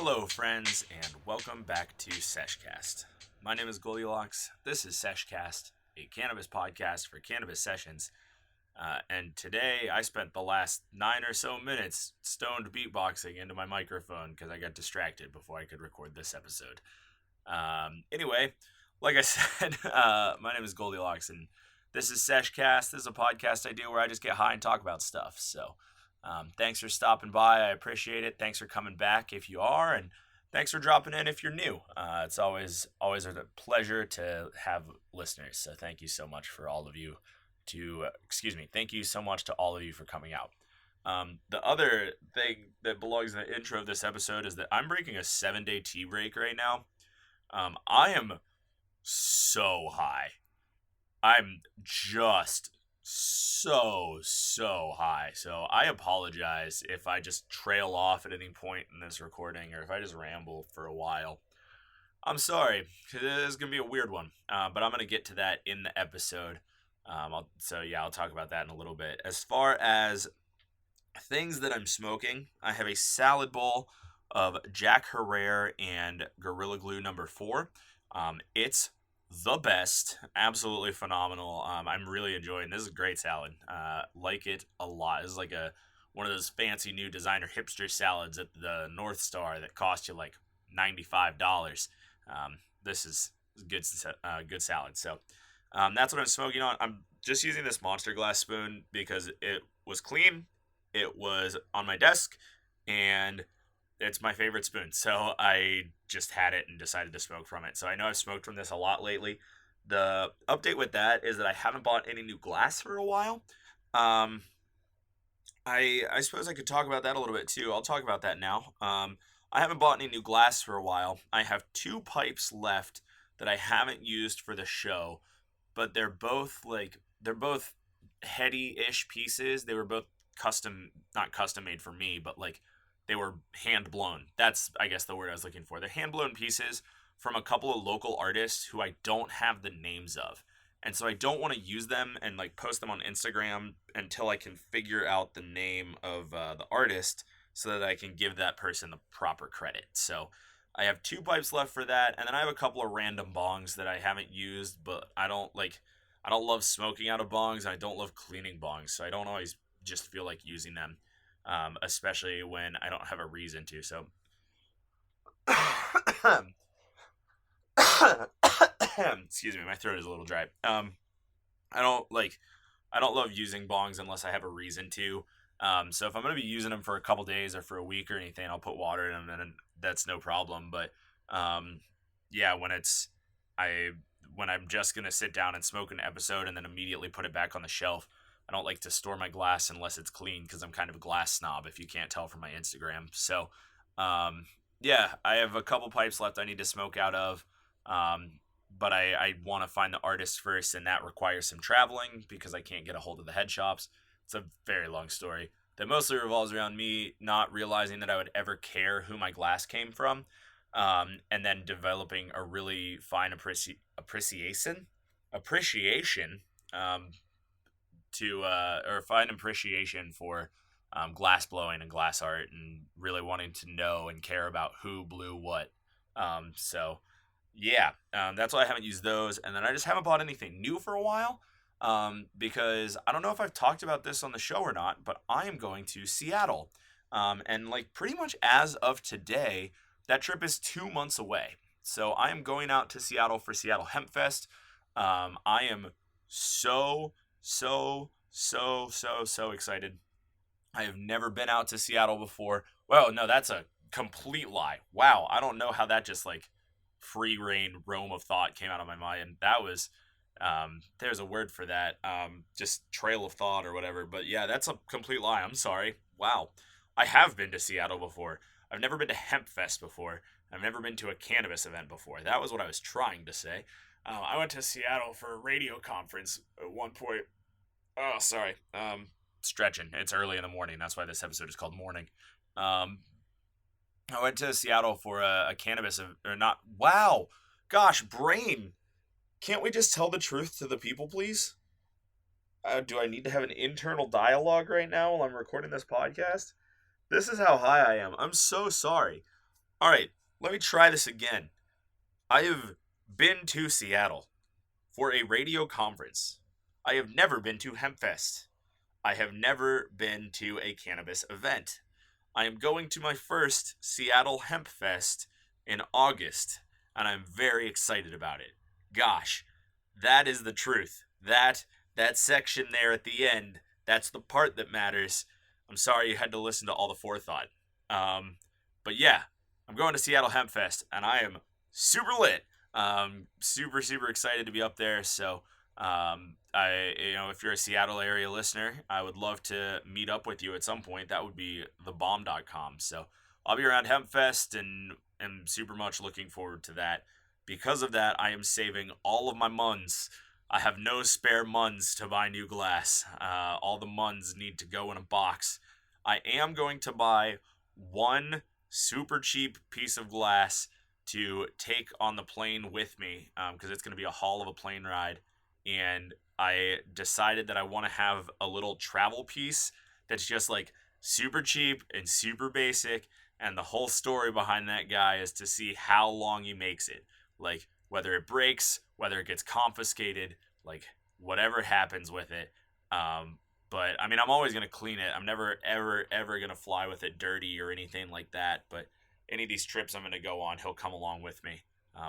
Hello, friends, and welcome back to Sesh Cast. My name is GLDLX. This is Sesh Cast, a cannabis podcast for cannabis sessions. And today I spent the last 9 or so minutes stoned beatboxing into my microphone because I got distracted before I could record this episode. Anyway, like I said, my name is GLDLX, and this is Sesh Cast. This is a podcast I do where I just get high and talk about stuff. So, thanks for stopping by. I appreciate it. Thanks for coming back if you are, and thanks for dropping in if you're new. It's always a pleasure to have listeners. So thank you so much for all of you. Thank you so much to all of you for coming out. The other thing that belongs in the intro of this episode is that I'm breaking a 7-day tea break right now. I am so high. I'm just so high. So I apologize if I just trail off at any point in this recording or if I just ramble for a while. I'm sorry, because it is going to be a weird one. But I'm going to get to that in the episode. I'll talk about that in a little bit. As far as things that I'm smoking, I have a salad bowl of Jack Herrera and Gorilla Glue No. 4. It's the best, absolutely phenomenal. I'm really enjoying this. Is a great salad. Like it a lot. This is like one of those fancy new designer hipster salads at the North Star that cost you like $95. This is good salad. So that's what I'm smoking on. I'm just using this Monster glass spoon because it was clean. It was on my desk, and it's my favorite spoon. So I just had it and decided to smoke from it. So I know I've smoked from this a lot lately. The update with that is that I haven't bought any new glass for a while. I suppose I could talk about that a little bit too. I'll talk about that now. I haven't bought any new glass for a while. I have 2 pipes left that I haven't used for the show, but they're both heady-ish pieces. They were both not custom made for me, but like they were hand blown. That's, I guess, the word I was looking for. They're hand blown pieces from a couple of local artists who I don't have the names of. And so I don't want to use them and like post them on Instagram until I can figure out the name of the artist so that I can give that person the proper credit. So I have 2 pipes left for that, and then I have a couple of random bongs that I haven't used, but I don't love smoking out of bongs, and I don't love cleaning bongs, so I don't always just feel like using them, especially when I don't have a reason to. So excuse me, my throat is a little dry. I don't love using bongs unless I have a reason to. So if I'm going to be using them for a couple days or for a week or anything, I'll put water in them, and that's no problem. But when I'm just going to sit down and smoke an episode and then immediately put it back on the shelf, I don't like to store my glass unless it's clean because I'm kind of a glass snob, if you can't tell from my Instagram. So I have a couple pipes left I need to smoke out of. But I want to find the artist first, and that requires some traveling because I can't get a hold of the head shops. It's a very long story that mostly revolves around me not realizing that I would ever care who my glass came from, and then developing a really fine appreciation for glass blowing and glass art, and really wanting to know and care about who blew what. That's why I haven't used those, and then I just haven't bought anything new for a while. Because I don't know if I've talked about this on the show or not, but I am going to Seattle. And like pretty much as of today, that trip is 2 months away. So I am going out to Seattle for Seattle Hemp Fest. I am so excited. I have never been out to Seattle before. Well, no, that's a complete lie. Wow, I don't know how that just like free reign roam of thought came out of my mind. That was there's a word for that, just trail of thought or whatever, but yeah, that's a complete lie. I'm sorry. Wow. I have been to Seattle before. I've never been to Hemp Fest before. I've never been to a cannabis event before. That was what I was trying to say. I went to Seattle for a radio conference at one point. Oh, sorry. Stretching. It's early in the morning. That's why this episode is called Morning. I went to Seattle for a cannabis, or not. Wow. Gosh, brain. Can't we just tell the truth to the people, please? Do I need to have an internal dialogue right now while I'm recording this podcast? This is how high I am. I'm so sorry. All right, let me try this again. I have been to Seattle for a radio conference. I have never been to Hempfest. I have never been to a cannabis event. I am going to my first Seattle Hemp Fest in August, and I'm very excited about it. Gosh, that is the truth. That section there at the end, that's the part that matters. I'm sorry you had to listen to all the forethought. But yeah, I'm going to Seattle Hemp Fest, and I am super lit. Super excited to be up there. So if you're a Seattle area listener, I would love to meet up with you at some point. That would be thebomb.com. So I'll be around Hempfest and am super much looking forward to that. Because of that, I am saving all of my muns. I have no spare muns to buy new glass. All the muns need to go in a box. I am going to buy one super cheap piece of glass to take on the plane with me because it's going to be a haul of a plane ride. And I decided that I want to have a little travel piece that's just like super cheap and super basic. And the whole story behind that guy is to see how long he makes it. Like, whether it breaks, whether it gets confiscated, like, whatever happens with it. But, I mean, I'm always going to clean it. I'm never, ever going to fly with it dirty or anything like that. But any of these trips I'm going to go on, he'll come along with me.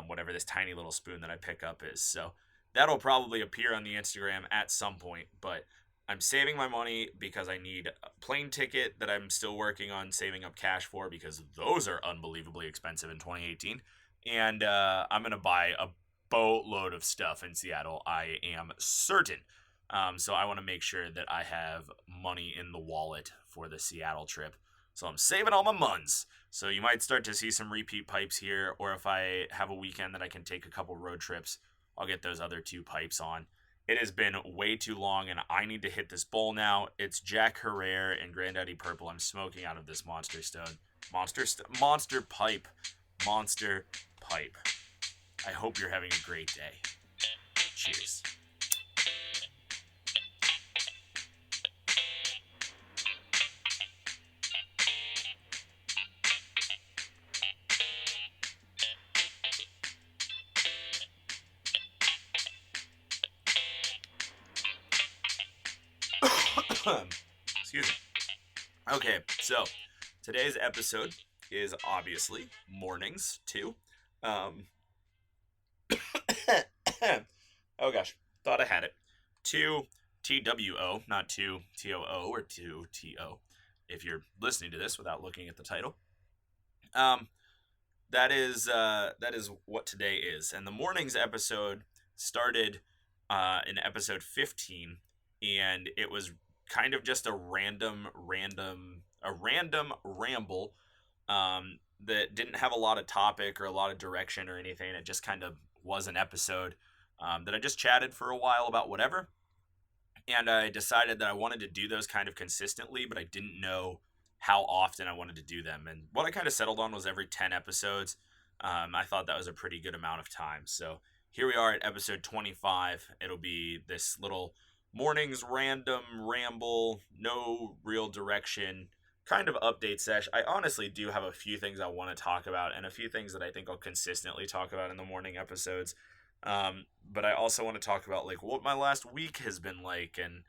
Whatever this tiny little spoon that I pick up is. So that'll probably appear on the Instagram at some point. But I'm saving my money because I need a plane ticket that I'm still working on saving up cash for because those are unbelievably expensive in 2018. And I'm going to buy a boatload of stuff in Seattle, I am certain. So I want to make sure that I have money in the wallet for the Seattle trip. So I'm saving all my muns. So you might start to see some repeat pipes here, or if I have a weekend that I can take a couple road trips, I'll get those other 2 pipes on. It has been way too long, and I need to hit this bowl now. It's Jack Herrera and Granddaddy Purple. I'm smoking out of this Monster Pipe. Monster Pipe. I hope you're having a great day. Cheers. Excuse me. Okay, so today's episode is obviously mornings too. Oh gosh, thought I had it. 2 TWO, not 2 TOO or 2 TO. If you're listening to this without looking at the title, that is what today is. And the morning's episode started in episode 15, and it was kind of just a random ramble that didn't have a lot of topic or a lot of direction or anything. It just kind of was an episode that I just chatted for a while about whatever. And I decided that I wanted to do those kind of consistently, but I didn't know how often I wanted to do them. And what I kind of settled on was every 10 episodes. I thought that was a pretty good amount of time. So here we are at episode 25. It'll be this little morning's random ramble, no real direction, kind of update sesh. I honestly do have a few things I want to talk about and a few things that I think I'll consistently talk about in the morning episodes. But I also want to talk about like what my last week has been like, and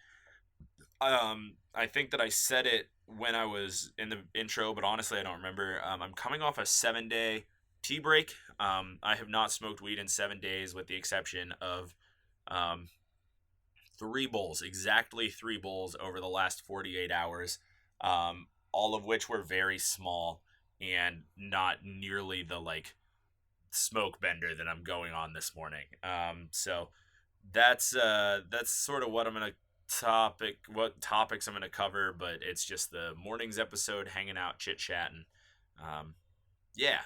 I think that I said it when I was in the intro, but honestly I don't remember. I'm coming off a 7-day tea break. I have not smoked weed in 7 days, with the exception of 3 bowls, exactly 3 bowls over the last 48 hours, all of which were very small and not nearly the like smoke bender that I'm going on this morning. So that's sort of what I'm gonna what topics I'm gonna cover, but it's just the morning's episode, hanging out, chit chatting. Yeah.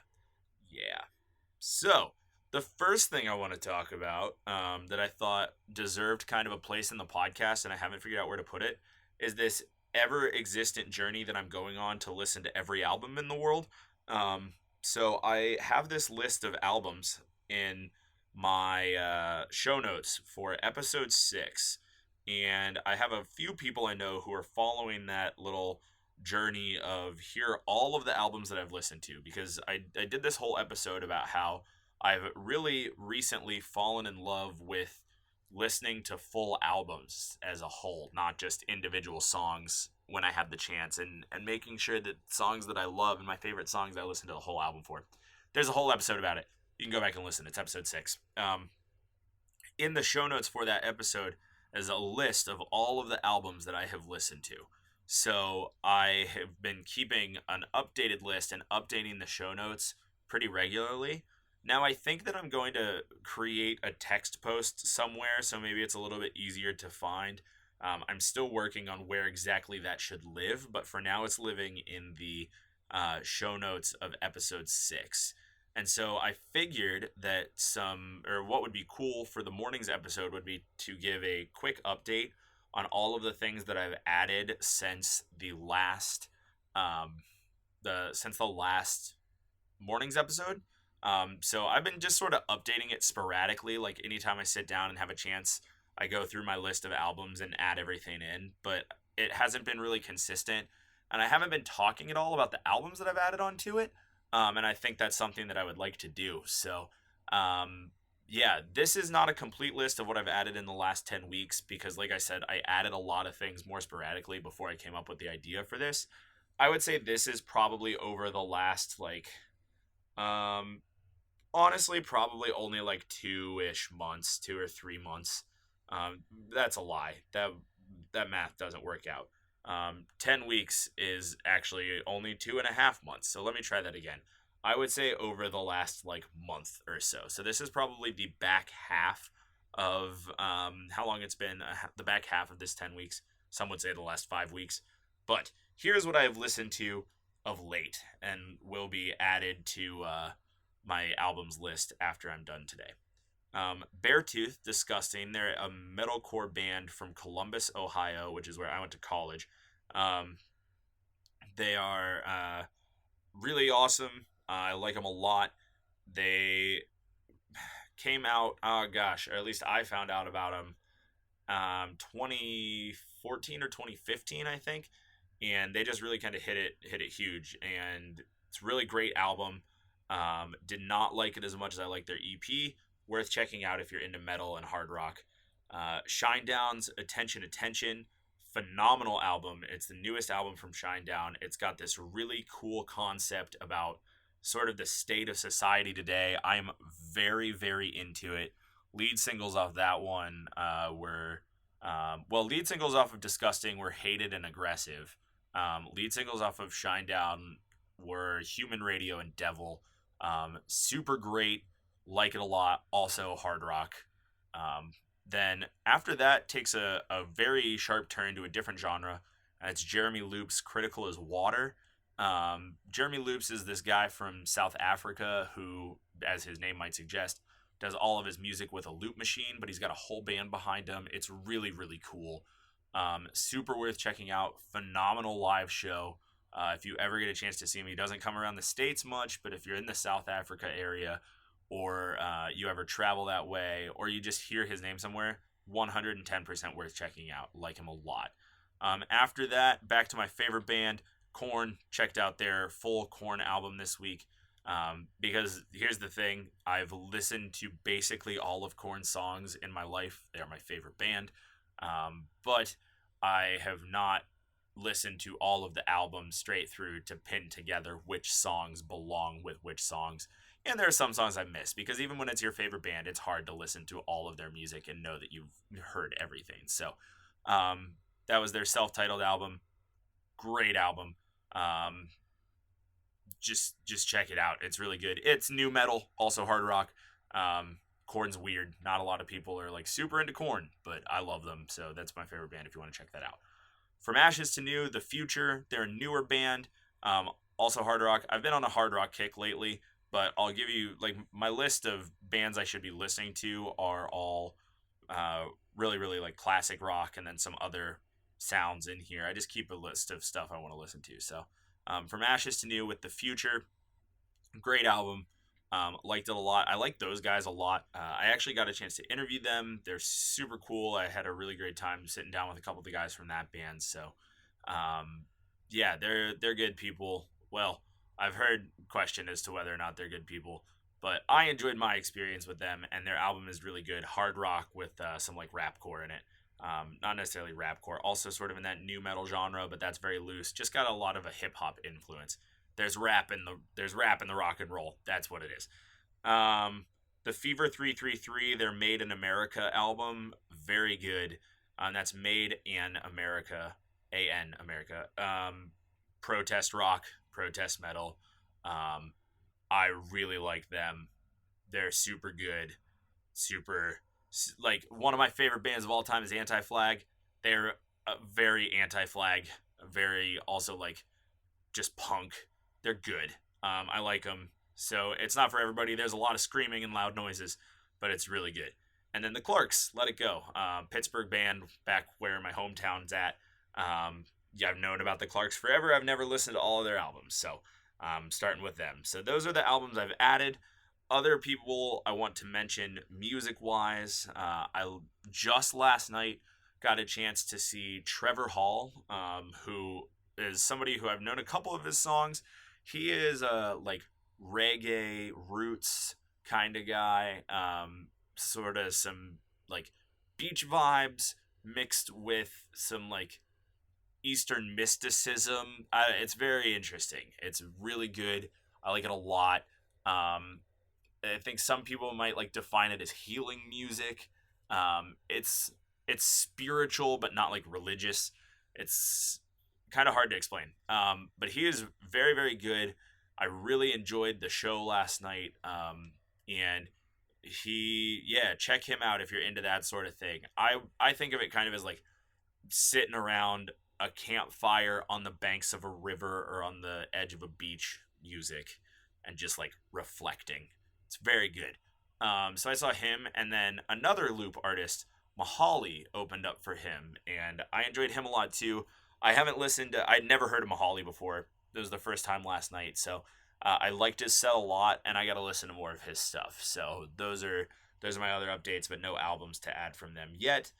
So the first thing I want to talk about that I thought deserved kind of a place in the podcast, and I haven't figured out where to put it, is this ever-existent journey that I'm going on to listen to every album in the world. So I have this list of albums in my show notes for episode 6, and I have a few people I know who are following that little journey of here are all of the albums that I've listened to, because I did this whole episode about how I've really recently fallen in love with listening to full albums as a whole, not just individual songs when I have the chance, and making sure that songs that I love and my favorite songs I listen to the whole album for. There's a whole episode about it. You can go back and listen. It's episode 6. In the show notes for that episode is a list of all of the albums that I have listened to. So I have been keeping an updated list and updating the show notes pretty regularly. Now I think that I'm going to create a text post somewhere, so maybe it's a little bit easier to find. I'm still working on where exactly that should live, but for now it's living in the show notes of episode 6. And so I figured that what would be cool for the morning's episode would be to give a quick update on all of the things that I've added since the last morning's episode. So I've been just sort of updating it sporadically. Like anytime I sit down and have a chance, I go through my list of albums and add everything in. But it hasn't been really consistent, and I haven't been talking at all about the albums that I've added onto it. And I think that's something that I would like to do. So, yeah, this is not a complete list of what I've added in the last 10 weeks because, like I said, I added a lot of things more sporadically before I came up with the idea for this. I would say this is probably over the last, honestly, probably only 2-ish months, 2 or 3 months. That's a lie. That math doesn't work out. 10 weeks is actually only 2.5 months. So let me try that again. I would say over the last month or so. So this is probably the back half of how long it's been, the back half of this 10 weeks. Some would say the last 5 weeks. But here's what I've listened to of late and will be added to my albums list after I'm done today. Beartooth, Disgusting. They're a metalcore band from Columbus, Ohio, which is where I went to college. They are really awesome. I like them a lot. They came out, oh gosh, or at least I found out about them 2014 or 2015, I think. And they just really kind of hit it huge. And it's a really great album. Did not like it as much as I like their EP. Worth checking out if you're into metal and hard rock. Shinedown's Attention Attention. Phenomenal album. It's the newest album from Shinedown. It's got this really cool concept about sort of the state of society today. I'm very, very into it. Lead singles off that one lead singles off of Disgusting were Hated and Aggressive. Lead singles off of Shinedown were Human Radio and Devil. Super great. Like it a lot. Also hard rock. Then after that takes a very sharp turn to a different genre. And it's Jeremy Loop's Critical as Water. Jeremy Loops is this guy from South Africa who, as his name might suggest, does all of his music with a loop machine, but he's got a whole band behind him. It's really, really cool. Super worth checking out. Phenomenal live show. If you ever get a chance to see him, he doesn't come around the States much, but if you're in the South Africa area, or you ever travel that way, or you just hear his name somewhere, 110% worth checking out. Like him a lot. After that, back to my favorite band, Korn. Checked out their full Korn album this week. Because here's the thing, I've listened to basically all of Korn's songs in my life. They are my favorite band. But I have not listened to all of the album straight through to pin together which songs belong with which songs. And there are some songs I've missed, because even when it's your favorite band, it's hard to listen to all of their music and know that you've heard everything. So that was their self-titled album. Great album. Just check it out. It's really good. It's new metal, also hard rock. Korn's weird. Not a lot of people are super into Korn, but I love them. So that's my favorite band if you want to check that out. From Ashes to New, The Future. They're a newer band. Also hard rock. I've been on a hard rock kick lately. But I'll give you, my list of bands I should be listening to are all really, really, classic rock, and then some other sounds in here. I just keep a list of stuff I want to listen to. So, From Ashes to New with The Future, great album. Liked it a lot. I like those guys a lot. I actually got a chance to interview them. They're super cool. I had a really great time sitting down with a couple of the guys from that band. So, Yeah, they're good people. Well, I've heard question as to whether or not they're good people, but I enjoyed my experience with them, and their album is really good. Hard rock with some like rapcore in it. Not necessarily rapcore, also sort of in that new metal genre, but that's very loose. Just got a lot of a hip hop influence. There's rap in the rock and roll. That's what it is. Um, the Fever 333, their Made in America album, very good. That's Made in America, AN America. Protest rock, protest metal. Um, I really like them. They're super good. Super, like, one of my favorite bands of all time is Anti Flag. They're very anti flag, very also like just punk. They're good. I like them. So it's not for everybody. There's a lot of screaming and loud noises, but it's really good. And then the Clarks, Let It Go. Pittsburgh band back where my hometown's at. Yeah, I've known about the Clarks forever. I've never listened to all of their albums. So starting with them. So those are the albums I've added. Other people I want to mention music wise. I just last night got a chance to see Trevor Hall, who is somebody who I've known a couple of his songs. He is a like reggae roots kind of guy, sort of some like beach vibes mixed with some like Eastern mysticism. It's very interesting. It's really good. I like it a lot. I think some people might like define it as healing music. It's spiritual but not like religious. It's kind of hard to explain. But he is very good. I really enjoyed the show last night. And check him out if you're into that sort of thing. I think of it kind of as like sitting around a campfire on the banks of a river or on the edge of a beach music and just like reflecting. It's very good. So I saw him, and then another loop artist, Mahali, opened up for him, and I enjoyed him a lot too. I'd never heard of Mahali before. It was the first time last night, so I liked his set a lot, and I got to listen to more of his stuff. So those are my other updates, but no albums to add from them yet.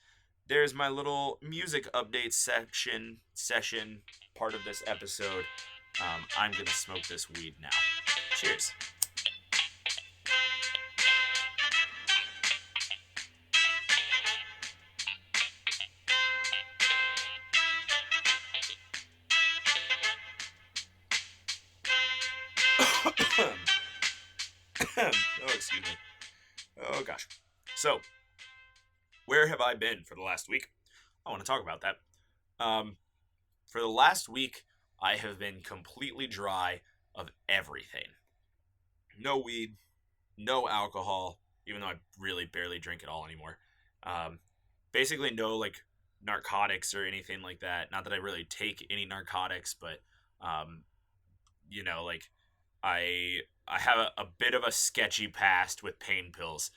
There's my little music update session part of this episode. I'm gonna smoke this weed now. Cheers. Oh, excuse me. Oh gosh. So, where have I been for the last week? I want to talk about that. For the last week, I have been completely dry of everything. No weed, no alcohol, even though I really barely drink at all anymore. Um, Basically, no like narcotics or anything like that. Not that I really take any narcotics, but um, like I have a bit of a sketchy past with pain pills.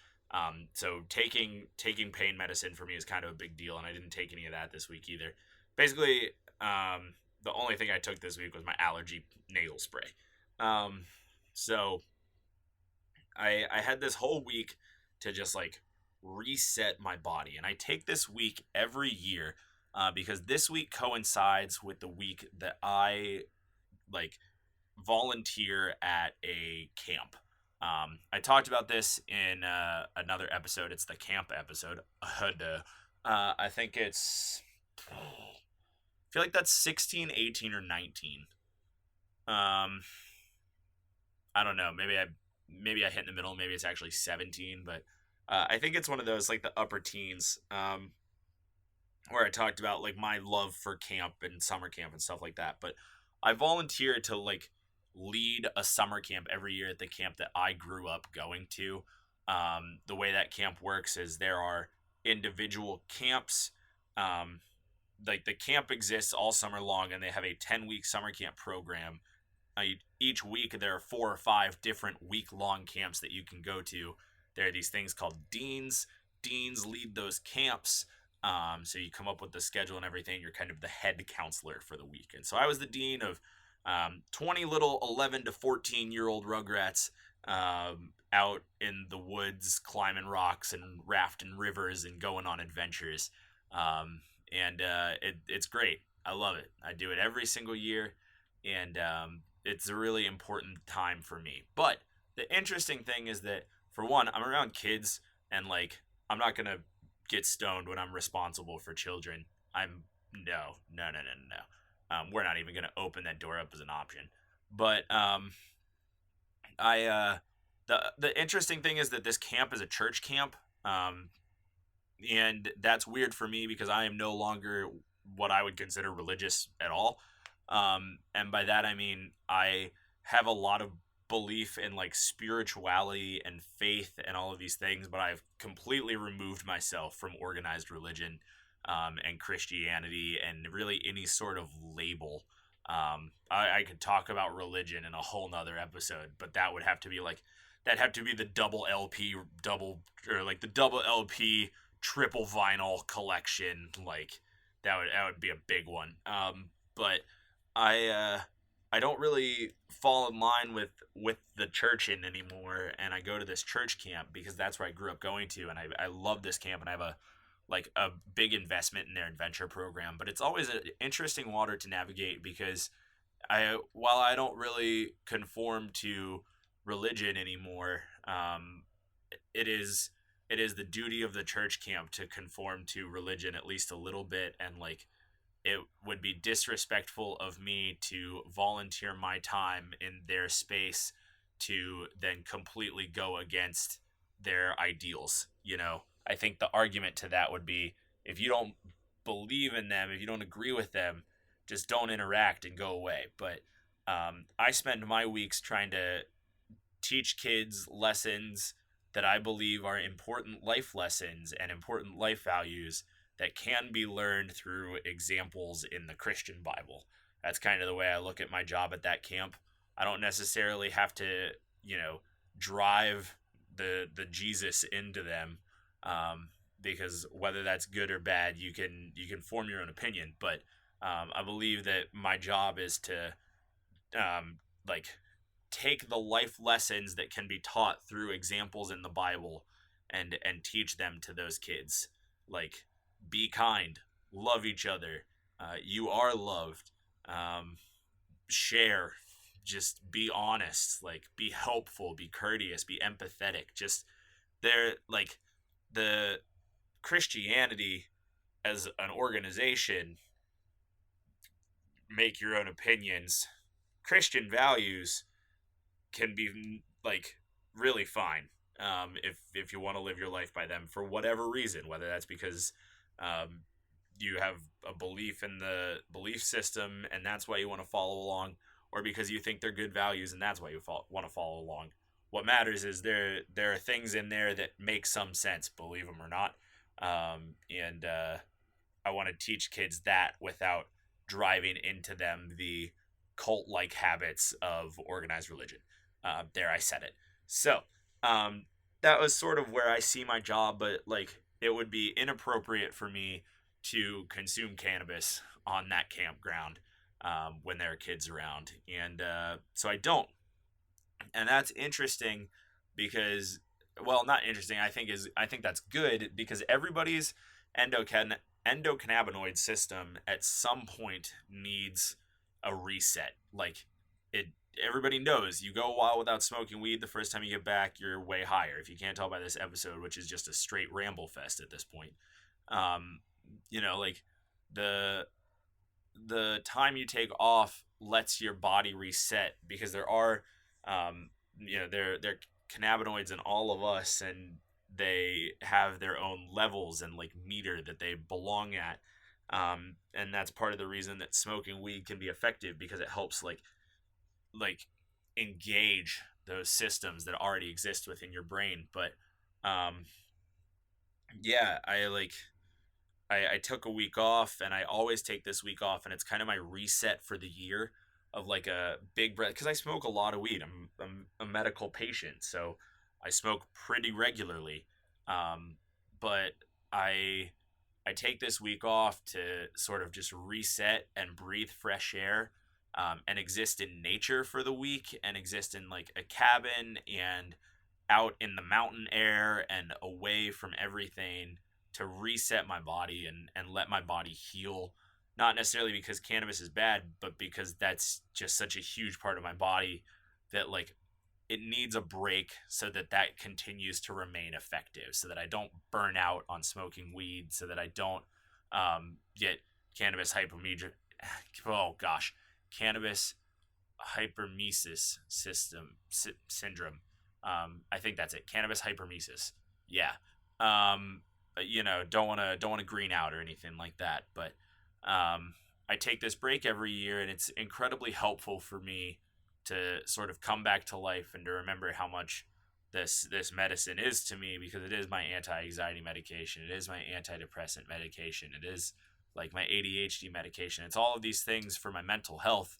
So taking pain medicine for me is kind of a big deal, and I didn't take any of that this week either. Basically, the only thing I took this week was my allergy nasal spray. Um, so I had this whole week to just like reset my body, and I take this week every year because this week coincides with the week that I like volunteer at a camp. I talked about this in another episode. It's the camp episode. I think I feel like that's 16, 18, or 19. Um, I don't know. Maybe I hit in the middle. Maybe it's actually 17, but I think it's one of those like the upper teens. Where I talked about like my love for camp and summer camp and stuff like that. But I volunteered to like lead a summer camp every year at the camp that I grew up going to. The way that camp works is there are individual camps. Like the camp exists all summer long, and they have a 10-week summer camp program. Each week there are 4 or 5 different week-long camps that you can go to. There are these things called deans. Deans lead those camps. So you come up with the schedule and everything. You're kind of the head counselor for the week. And so I was the dean of 20 little 11 to 14-year-old rugrats out in the woods, climbing rocks and rafting rivers and going on adventures. It's great. I love it. I do it every single year, and it's a really important time for me. But the interesting thing is that, for one, I'm around kids, and like I'm not gonna get stoned when I'm responsible for children. I'm no. We're not even gonna open that door up as an option. But I the interesting thing is that this camp is a church camp. And that's weird for me because I am no longer what I would consider religious at all. And by that I mean I have a lot of belief in like spirituality and faith and all of these things, but I've completely removed myself from organized religion, and Christianity and really any sort of label. I could talk about religion in a whole nother episode, but that would have to be like that have to be the double LP double or like the double LP triple vinyl collection. Like that would be a big one. But I I don't really fall in line with the church in anymore, and I go to this church camp because that's where I grew up going to, and I love this camp, and I have a big investment in their adventure program. But it's always an interesting water to navigate because while I don't really conform to religion anymore, it is the duty of the church camp to conform to religion at least a little bit, and like it would be disrespectful of me to volunteer my time in their space to then completely go against their ideals. I think the argument to that would be, if you don't believe in them, if you don't agree with them, just don't interact and go away. But I spend my weeks trying to teach kids lessons that I believe are important life lessons and important life values that can be learned through examples in the Christian Bible. That's kind of the way I look at my job at that camp. I don't necessarily have to, drive the Jesus into them, because whether that's good or bad, you can form your own opinion. But I believe that my job is to like take the life lessons that can be taught through examples in the Bible and teach them to those kids. Like, be kind, love each other, you are loved, share, just be honest, like be helpful, be courteous, be empathetic. Just they're like the Christianity as an organization, make your own opinions. Christian values can be like really fine, if you want to live your life by them for whatever reason, whether that's because you have a belief in the belief system and that's why you want to follow along, or because you think they're good values and that's why you want to follow along. What matters is there are things in there that make some sense, believe them or not. And I want to teach kids that without driving into them the cult-like habits of organized religion. There, I said it. So, that was sort of where I see my job, but like it would be inappropriate for me to consume cannabis on that campground when there are kids around, and so I don't. And that's interesting because, well, not interesting. I think that's good because everybody's endocannabinoid system at some point needs a reset. Like it, everybody knows you go a while without smoking weed. The first time you get back, you're way higher. If you can't tell by this episode, which is just a straight ramble fest at this point, like the time you take off lets your body reset because there are, there cannabinoids in all of us, and they have their own levels and like meter that they belong at. And that's part of the reason that smoking weed can be effective, because it helps like engage those systems that already exist within your brain. But yeah, I took a week off, and I always take this week off, and it's kind of my reset for the year of like a big breath, because I smoke a lot of weed. I'm a medical patient, so I smoke pretty regularly. But I take this week off to sort of just reset and breathe fresh air, and exist in nature for the week, and exist in like a cabin and out in the mountain air and away from everything, to reset my body and let my body heal not necessarily because cannabis is bad, but because that's just such a huge part of my body that like it needs a break so that that continues to remain effective, so that I don't burn out on smoking weed, so that I don't get cannabis hypermedia. Oh gosh, cannabis hypermesis syndrome. I think that's it. Cannabis hypermesis. Yeah. Don't want to green out or anything like that, but I take this break every year, and it's incredibly helpful for me to sort of come back to life and to remember how much this medicine is to me, because it is my anti-anxiety medication, it is my antidepressant medication, it is like my ADHD medication. It's all of these things for my mental health.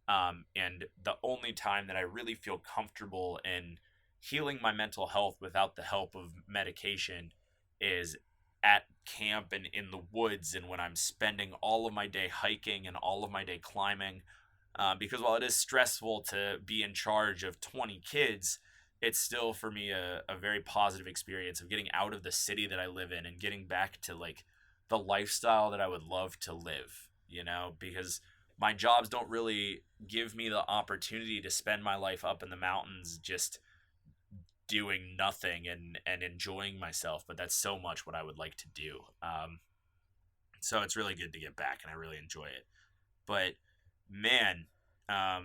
And the only time that I really feel comfortable in healing my mental health without the help of medication is at camp and in the woods, and when I'm spending all of my day hiking and all of my day climbing. Because while it is stressful to be in charge of 20 kids, it's still for me a very positive experience of getting out of the city that I live in and getting back to like the lifestyle that I would love to live, because my jobs don't really give me the opportunity to spend my life up in the mountains just doing nothing and enjoying myself, but that's so much what I would like to do. So it's really good to get back, and I really enjoy it. But man, I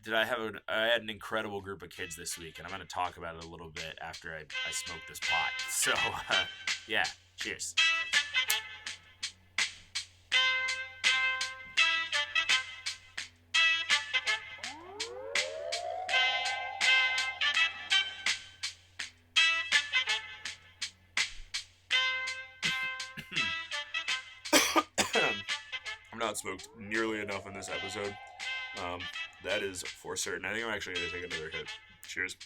had an incredible group of kids this week, and I'm going to talk about it a little bit after I smoke this pot. So yeah, cheers. I'm not smoked nearly enough in this episode. That is for certain. I think I'm actually going to take another hit. Cheers.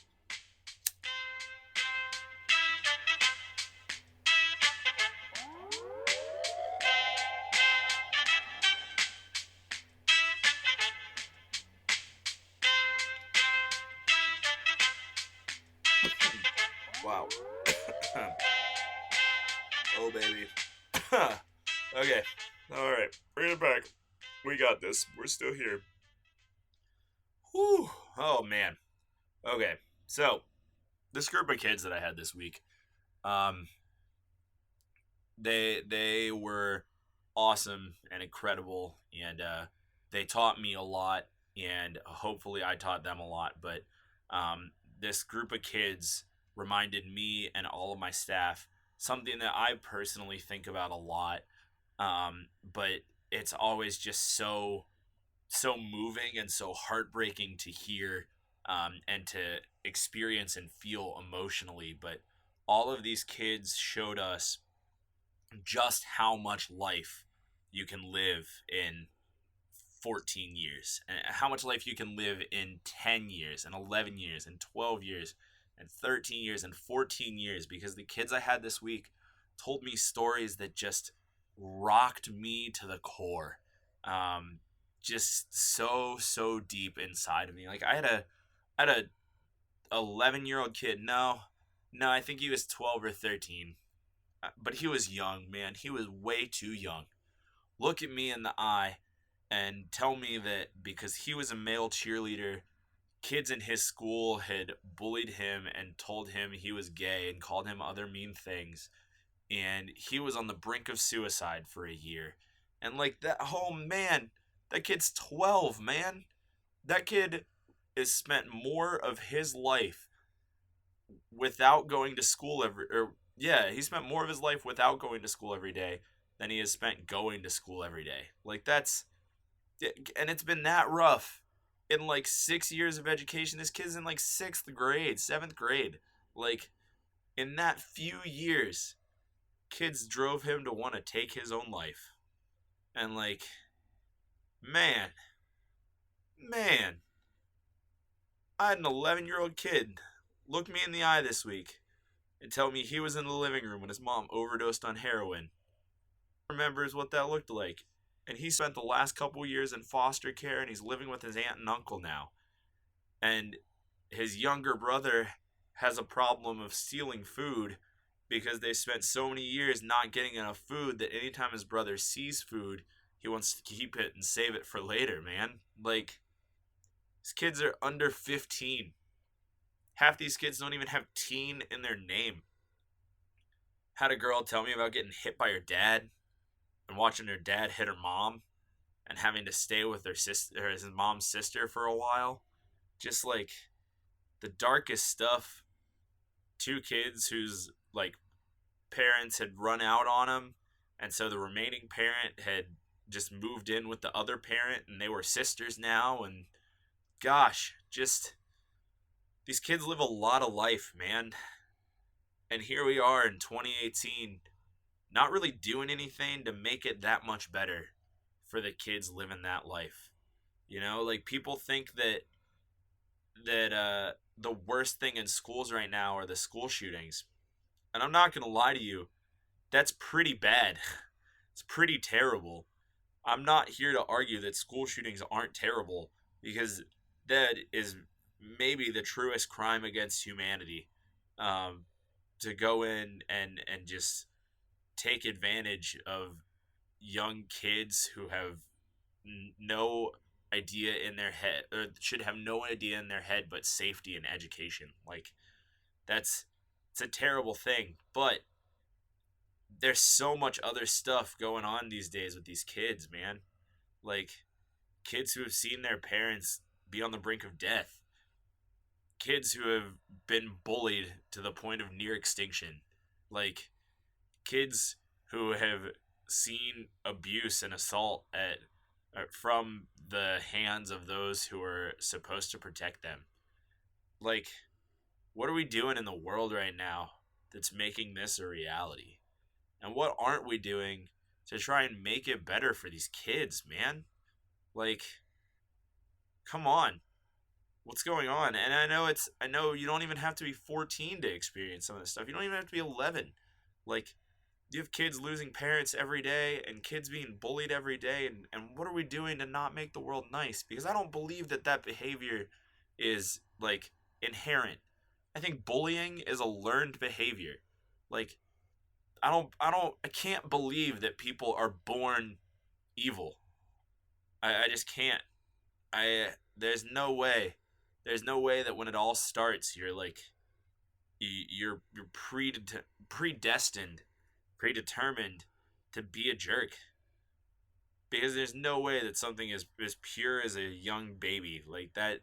Wow. Oh, baby. Okay. Alright. Bring it back. We got this. We're still here. Whew. Oh, man. Okay. So, this group of kids that I had this week, they were awesome and incredible, and they taught me a lot, and hopefully I taught them a lot. But this group of kids reminded me and all of my staff something that I personally think about a lot, but it's always just so moving and so heartbreaking to hear, and to experience and feel emotionally. But all of these kids showed us just how much life you can live in 14 years, and how much life you can live in 10 years and 11 years and 12 years and 13 years and 14 years, because the kids I had this week told me stories that just rocked me to the core. Just so deep inside of me. Like I had a 11-year-old kid. No, I think he was 12 or 13. But he was young, man. He was way too young. Look at me in the eye and tell me that because he was a male cheerleader, kids in his school had bullied him and told him he was gay and called him other mean things, and he was on the brink of suicide for a year. And like that, oh man, that kid's 12, man. That kid has spent more of his life without going to school he spent more of his life without going to school every day than he has spent going to school every day. Like and it's been that rough in like 6 years of education. This kid's in like 6th grade, 7th grade. Like in that few years, kids drove him to want to take his own life. And like, man, I had an 11-year-old kid look me in the eye this week and tell me he was in the living room when his mom overdosed on heroin. Remembers what that looked like. And he spent the last couple years in foster care, and he's living with his aunt and uncle now. And his younger brother has a problem of stealing food because they spent so many years not getting enough food that anytime his brother sees food, he wants to keep it and save it for later, man. Like, these kids are under 15. Half these kids don't even have teen in their name. Had a girl tell me about getting hit by her dad and watching her dad hit her mom and having to stay with their sister, or his mom's sister, for a while. Just like the darkest stuff. Two kids whose like parents had run out on them, and so the remaining parent had just moved in with the other parent, and they were sisters now. And gosh, just these kids live a lot of life, man. And here we are in 2018, not really doing anything to make it that much better for the kids living that life. You know, like, people think that the worst thing in schools right now are the school shootings. And I'm not gonna lie to you, that's pretty bad. It's pretty terrible. I'm not here to argue that school shootings aren't terrible, because that is maybe the truest crime against humanity. To go in and just take advantage of young kids who have no idea in their head, or should have no idea in their head but safety and education. Like, it's a terrible thing. But there's so much other stuff going on these days with these kids, man. Like, kids who have seen their parents be on the brink of death, kids who have been bullied to the point of near extinction, like, kids who have seen abuse and assault from the hands of those who are supposed to protect them. Like, what are we doing in the world right now that's making this a reality? And what aren't we doing to try and make it better for these kids, man? Like, come on. What's going on? And I know you don't even have to be 14 to experience some of this stuff. You don't even have to be 11. Like, you have kids losing parents every day and kids being bullied every day. And what are we doing to not make the world nice? Because I don't believe that behavior is, like, inherent. I think bullying is a learned behavior. Like, I can't believe that people are born evil. I just can't. There's no way. There's no way that when it all starts, you're like, you're predestined, predetermined to be a jerk. Because there's no way that something as pure as a young baby like that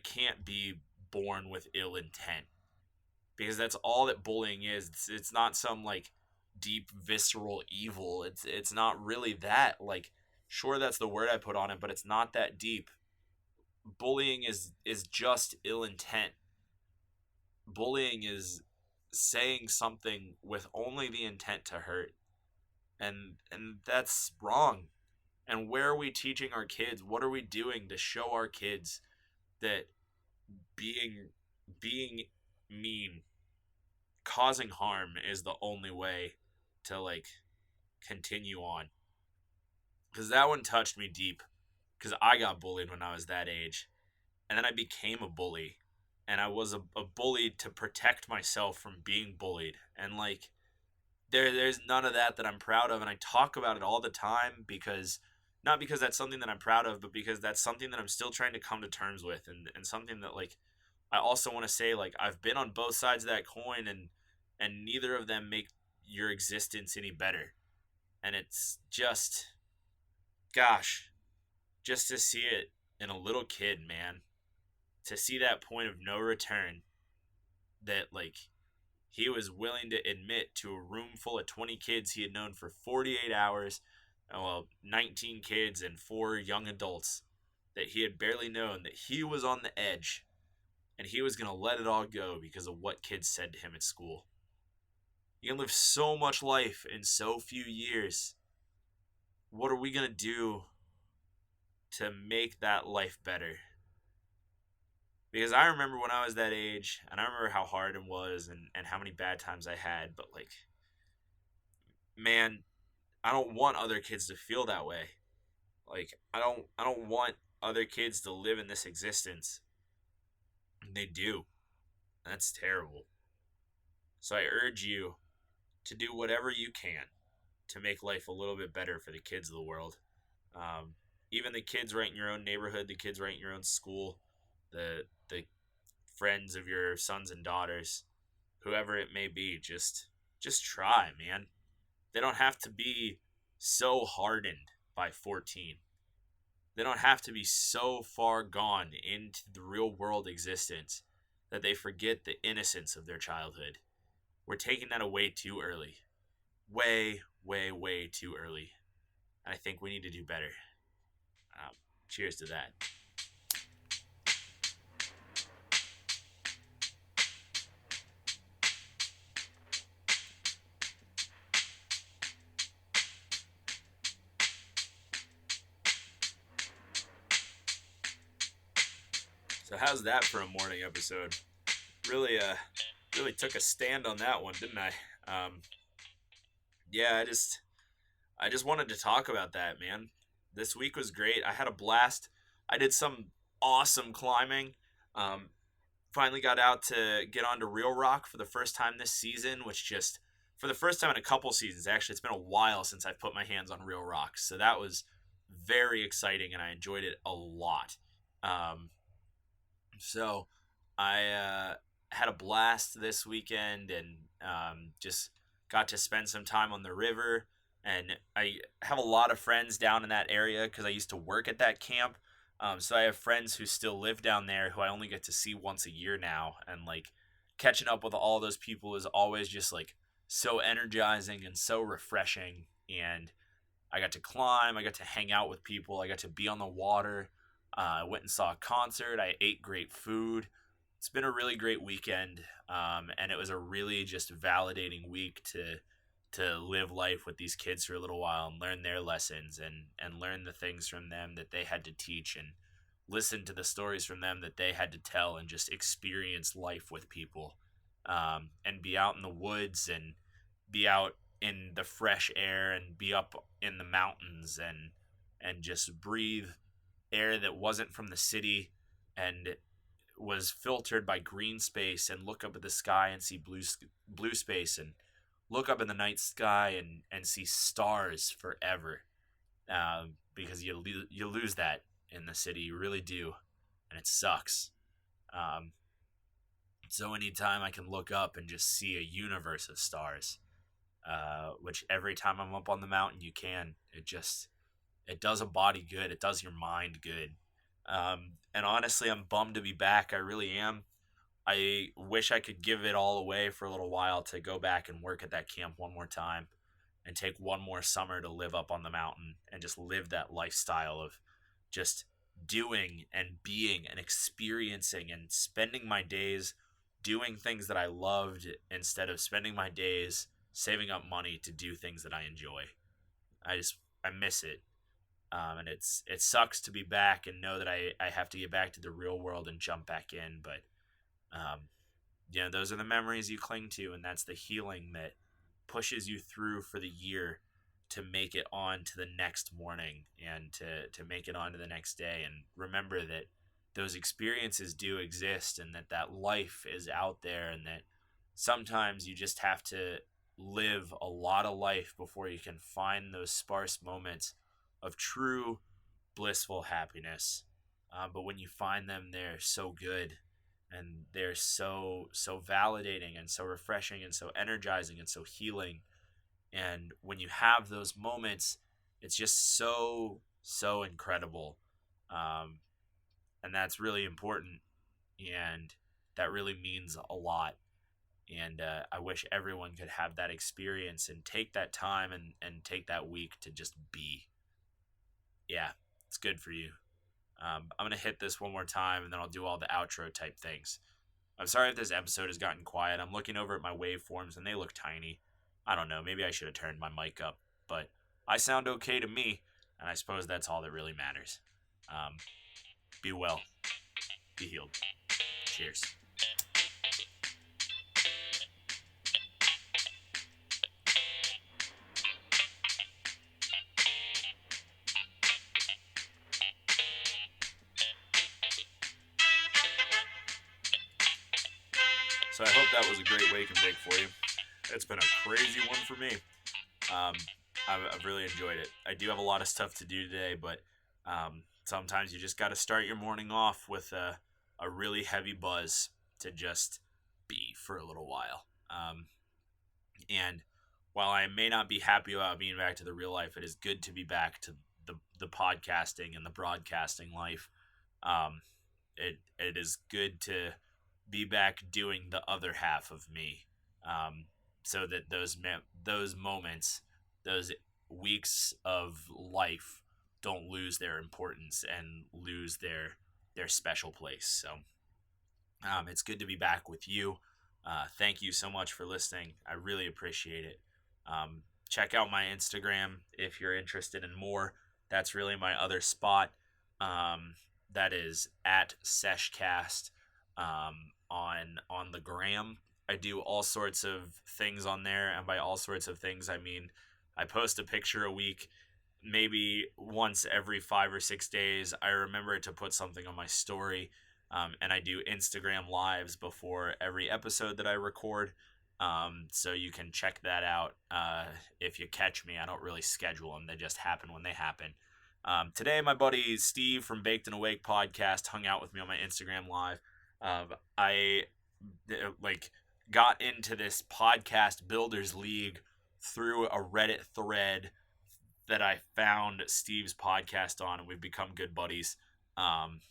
can't be born with ill intent. Because that's all that bullying is. It's not some, like, deep visceral evil. It's not really that. Like, sure, that's the word I put on it, but it's not that deep. Bullying is just ill intent. Bullying is saying something with only the intent to hurt. And that's wrong. And where are we teaching our kids? What are we doing to show our kids that being mean, causing harm, is the only way to, like, continue on? Because that one touched me deep. Because I got bullied when I was that age. And then I became a bully. And I was a bully to protect myself from being bullied. And, like, there's none of that I'm proud of. And I talk about it all the time because, not because that's something that I'm proud of, but because that's something that I'm still trying to come to terms with. And something that, like, I also want to say, like, I've been on both sides of that coin, and neither of them make your existence any better. And it's just, gosh, just to see it in a little kid, man, to see that point of no return, that, like, he was willing to admit to a room full of 20 kids he had known for 48 hours, well, 19 kids and 4 young adults that he had barely known, that he was on the edge, and he was going to let it all go because of what kids said to him at school. You can live so much life in so few years. What are we going to do to make that life better? Because I remember when I was that age, and I remember how hard it was and how many bad times I had, but, like, man, I don't want other kids to feel that way. Like, I don't want other kids to live in this existence. And they do. That's terrible. So I urge you to do whatever you can to make life a little bit better for the kids of the world. Even the kids right in your own neighborhood, the kids right in your own school, the friends of your sons and daughters, whoever it may be, just try, man. They don't have to be so hardened by 14. They don't have to be so far gone into the real world existence that they forget the innocence of their childhood. We're taking that away too early. Way, way, way too early. And I think we need to do better. Cheers to that. So how's that for a morning episode? Really, really took a stand on that one, didn't I? Yeah, I just wanted to talk about that, man. This week was great. I had a blast. I did some awesome climbing. Um, Finally got out to get onto Real Rock for the first time this season, which just for the first time in a couple seasons. Actually, it's been a while since I've put my hands on Real Rock, so that was very exciting, and I enjoyed it a lot. Um, so I had a blast this weekend and just got to spend some time on the river. And I have a lot of friends down in that area because I used to work at that camp. So I have friends who still live down there who I only get to see once a year now. And like catching up with all those people is always just like so energizing and so refreshing. And I got to climb, I got to hang out with people, I got to be on the water. I went and saw a concert. I ate great food. It's been a really great weekend, and it was a really just validating week to live life with these kids for a little while and learn their lessons and learn the things from them that they had to teach and listen to the stories from them that they had to tell and just experience life with people, and be out in the woods and be out in the fresh air and be up in the mountains and just breathe air that wasn't from the city and was filtered by green space and look up at the sky and see blue space and look up in the night sky and see stars forever, because you lose that in the city. You really do, and it sucks. um, so anytime I can look up and just see a universe of stars, which every time I'm up on the mountain you can, it does a body good. It does your mind good. And honestly, I'm bummed to be back. I really am. I wish I could give it all away for a little while to go back and work at that camp one more time and take one more summer to live up on the mountain and just live that lifestyle of just doing and being and experiencing and spending my days doing things that I loved instead of spending my days saving up money to do things that I enjoy. I miss it. And it sucks to be back and know that I have to get back to the real world and jump back in. But um, those are the memories you cling to, and that's the healing that pushes you through for the year to make it on to the next morning and to make it on to the next day. And remember that those experiences do exist and that life is out there, and that sometimes you just have to live a lot of life before you can find those sparse moments of true blissful happiness. But when you find them, they're so good and they're so validating and so refreshing and so energizing and so healing. And when you have those moments, it's just so incredible. And that's really important, and that really means a lot. And I wish everyone could have that experience and take that time and take that week to just be. Yeah, it's good for you. I'm going to hit this one more time and then I'll do all the outro type things. I'm sorry if this episode has gotten quiet. I'm looking over at my waveforms and they look tiny. I don't know, maybe I should have turned my mic up, but I sound okay to me, and I suppose that's all that really matters. Be well. Be healed. Cheers. So I hope that was a great wake and bake for you. It's been a crazy one for me. I've really enjoyed it. I do have a lot of stuff to do today, but sometimes you just got to start your morning off with a really heavy buzz to just be for a little while. And while I may not be happy about being back to the real life, it is good to be back to the podcasting and the broadcasting life. It is good to be back doing the other half of me, so that those moments, those weeks of life, don't lose their importance and lose their special place. So it's good to be back with you. Thank you so much for listening. I really appreciate it. Check out my Instagram if you're interested in more. That's really my other spot. That is at Sesh Cast on the gram. I do all sorts of things on there, and by all sorts of things, I mean I post a picture a week, maybe once every 5 or 6 days. I remember to put something on my story, and I do Instagram lives before every episode that I record. So you can check that out if you catch me. I don't really schedule them; they just happen when they happen. Today, my buddy Steve from Baked and Awake podcast hung out with me on my Instagram live. I got into this podcast builders league through a Reddit thread that I found Steve's podcast on, and we've become good buddies. And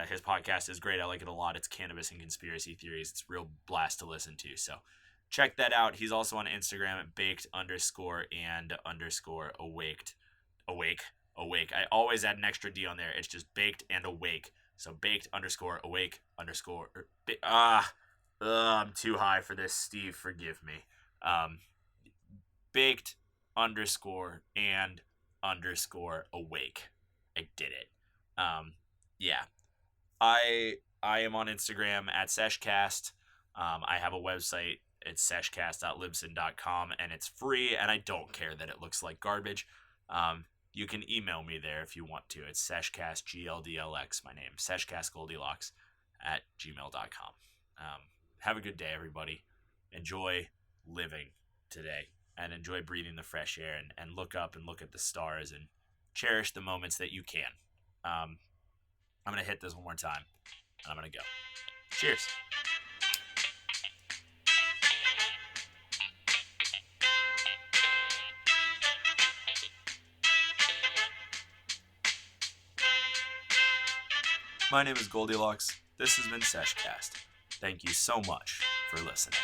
his podcast is great. I like it a lot. It's cannabis and conspiracy theories. It's a real blast to listen to. So check that out. He's also on Instagram at baked_and_awaked. Awake. I always add an extra D on there. It's just baked and awake. So baked_awake_. I'm too high for this, Steve. Forgive me. baked_and_awake. I did it. Yeah. I am on Instagram at Sesh Cast. I have a website. It's seshcast.libsyn.com, and it's free, and I don't care that it looks like garbage. You can email me there if you want to. It's seshcast, GLDLX, my name, seshcastgoldilocks at gmail.com. Have a good day, everybody. Enjoy living today, and enjoy breathing the fresh air, and look up and look at the stars, and cherish the moments that you can. I'm going to hit this one more time, and I'm going to go. Cheers. My name is Goldilocks. This has been Sesh Cast. Thank you so much for listening.